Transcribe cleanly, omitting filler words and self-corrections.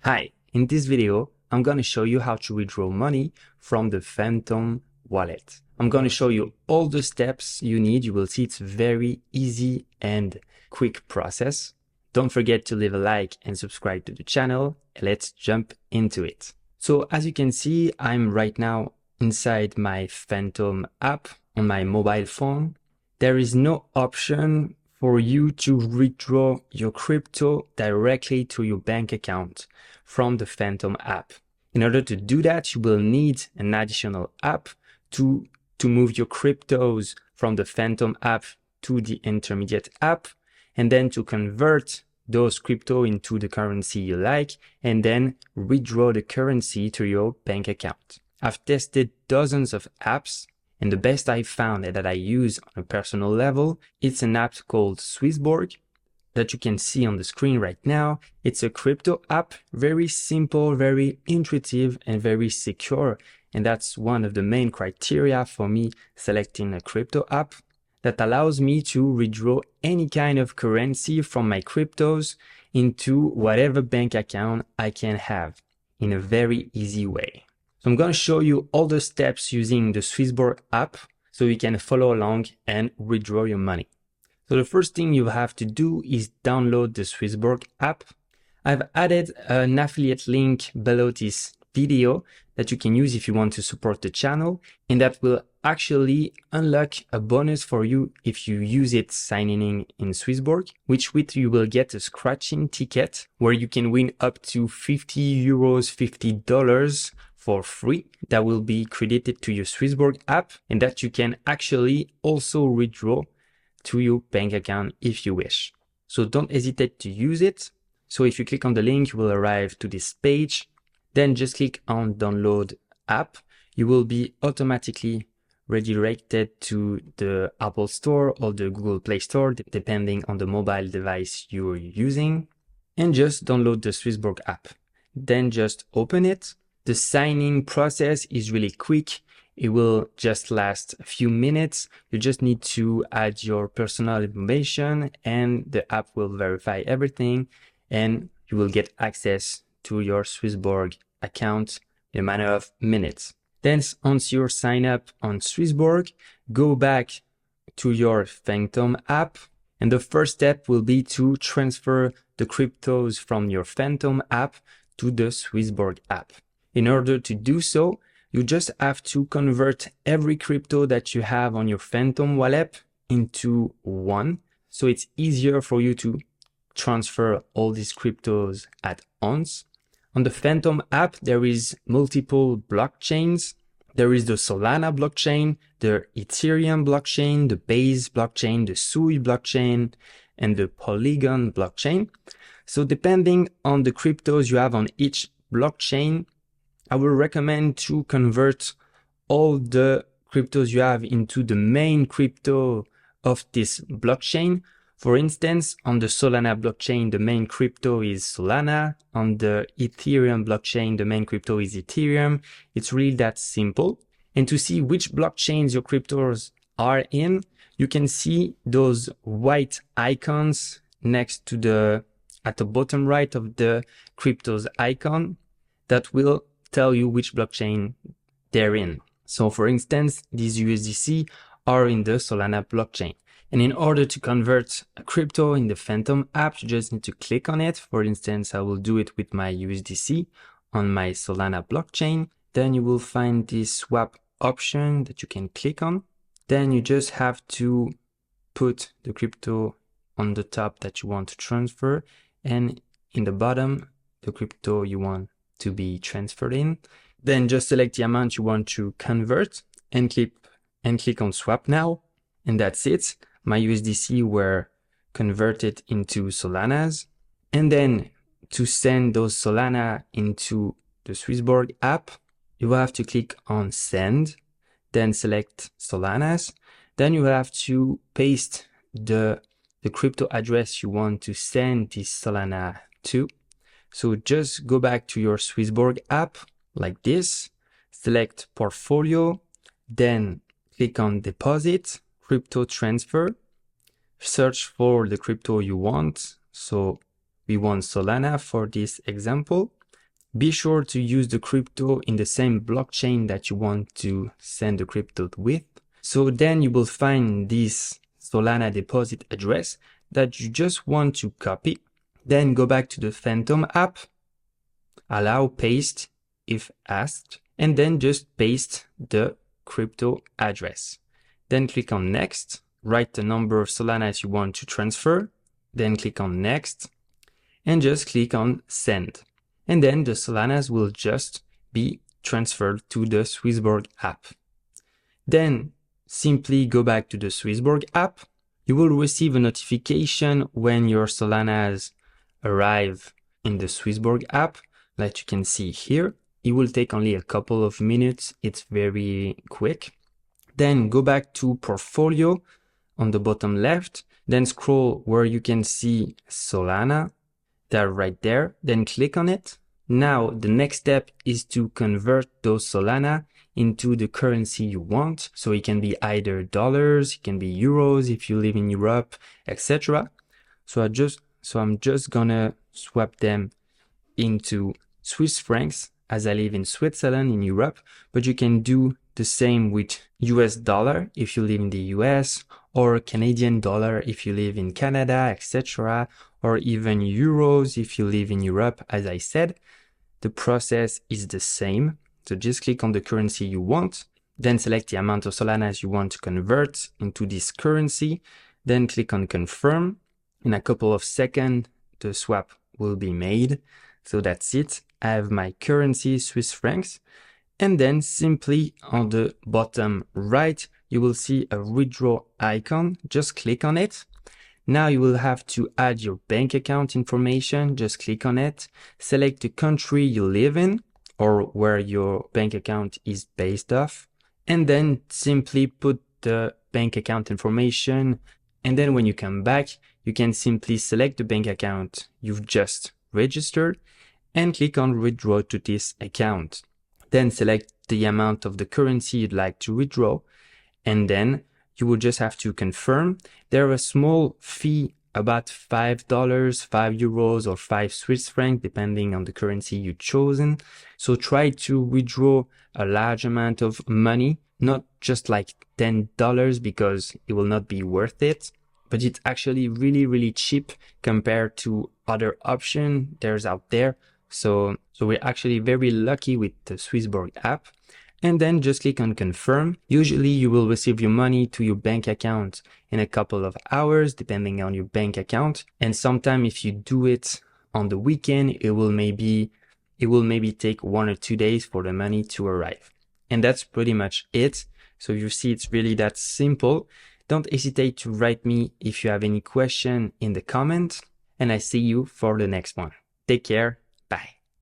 Hi, in this video, I'm going to show you how to withdraw money from the Phantom wallet. I'm going to show you all the steps you need. You will see it's very easy and quick process. Don't forget to leave a like and subscribe to the channel. Let's jump into it. So as you can see, I'm right now inside my Phantom app on my mobile phone. There is no option for you to withdraw your crypto directly to your bank account from the Phantom app. In order to do that, you will need an additional app to move your cryptos from the Phantom app to the intermediate app, and then to convert those crypto into the currency you like, and then withdraw the currency to your bank account. I've tested dozens of apps, and the best I found that I use on a personal level, it's an app called Swissborg that you can see on the screen right now. It's a crypto app, very simple, very intuitive, and very secure. And that's one of the main criteria for me selecting a crypto app that allows me to withdraw any kind of currency from my cryptos into whatever bank account I can have in a very easy way. So I'm going to show you all the steps using the Swissborg app so you can follow along and withdraw your money. So the first thing you have to do is download the Swissborg app. I've added an affiliate link below this video that you can use if you want to support the channel, and that will actually unlock a bonus for you if you use it signing in Swissborg, which you will get a scratching ticket where you can win up to 50 euros, $50 for free. That will be credited to your Swissborg app, and that you can actually also withdraw to your bank account if you wish. So don't hesitate to use it. So if you click on the link, you will arrive to this page. Then just click on download app. You will be automatically redirected to the Apple Store or the Google Play Store, depending on the mobile device you're using. And just download the Swissborg app. Then just open it. The signing process is really quick. It will just last a few minutes. You just need to add your personal information and the app will verify everything, and you will get access to your Swissborg account in a matter of minutes. Then once you're signed up on Swissborg, go back to your Phantom app, and the first step will be to transfer the cryptos from your Phantom app to the Swissborg app. In order to do so, you just have to convert every crypto that you have on your Phantom wallet into one. So it's easier for you to transfer all these cryptos at once. On the Phantom app, there is multiple blockchains. There is the Solana blockchain, the Ethereum blockchain, the Base blockchain, the Sui blockchain, and the Polygon blockchain. So depending on the cryptos you have on each blockchain, I will recommend to convert all the cryptos you have into the main crypto of this blockchain. For instance, on the Solana blockchain, the main crypto is Solana. On the Ethereum blockchain, the main crypto is Ethereum. It's really that simple. And to see which blockchains your cryptos are in, you can see those white icons next to at the bottom right of the cryptos icon that will tell you which blockchain they're in. So for instance, these USDC are in the Solana blockchain. And in order to convert a crypto in the Phantom app, you just need to click on it. For instance, I will do it with my USDC on my Solana blockchain. Then you will find this swap option that you can click on. Then you just have to put the crypto on the top that you want to transfer, and in the bottom, the crypto you want to be transferred in. Then just select the amount you want to convert and click on swap now. And that's it. My USDC were converted into Solanas. And then to send those Solana into the Swissborg app, you will have to click on send, then select Solanas. Then you will have to paste the crypto address you want to send this Solana to. So just go back to your Swissborg app like this, select portfolio, then click on deposit, crypto transfer, search for the crypto you want. So we want Solana for this example. Be sure to use the crypto in the same blockchain that you want to send the crypto with. So then you will find this Solana deposit address that you just want to copy. Then go back to the Phantom app, allow paste if asked, and then just paste the crypto address. Then click on next, write the number of Solanas you want to transfer, then click on next, and just click on send. And then the Solanas will just be transferred to the Swissborg app. Then simply go back to the Swissborg app. You will receive a notification when your Solanas arrive in the Swissborg app, like you can see here. It will take only a couple of minutes. It's very quick. Then go back to portfolio on the bottom left, then scroll where you can see Solana. They're right there. Then click on it. Now the next step is to convert those Solana into the currency you want. So it can be either dollars, it can be euros if you live in Europe, etc. So I'm just gonna swap them into Swiss francs as I live in Switzerland in Europe, but you can do the same with US dollar if you live in the US, or Canadian dollar if you live in Canada, etc., or even euros if you live in Europe. As I said, the process is the same. So just click on the currency you want, then select the amount of Solanas you want to convert into this currency, then click on confirm. In a couple of seconds, the swap will be made. So that's it. I have my currency, Swiss francs. And then simply on the bottom right, you will see a withdraw icon. Just click on it. Now you will have to add your bank account information. Just click on it. Select the country you live in or where your bank account is based off. And then simply put the bank account information. And then when you come back, you can simply select the bank account you've just registered and click on withdraw to this account. Then select the amount of the currency you'd like to withdraw. And then you will just have to confirm. There is a small fee, about $5, 5 euros or 5 Swiss francs, depending on the currency you've chosen. So try to withdraw a large amount of money, not just like $10 because it will not be worth it, but it's actually really, really cheap compared to other options there's out there. So we're actually very lucky with the Swissborg app. And then just click on confirm. Usually you will receive your money to your bank account in a couple of hours, depending on your bank account. And sometimes if you do it on the weekend, it will maybe take 1 or 2 days for the money to arrive. And that's pretty much it. So you see, it's really that simple. Don't hesitate to write me if you have any question in the comments, and I see you for the next one. Take care. Bye.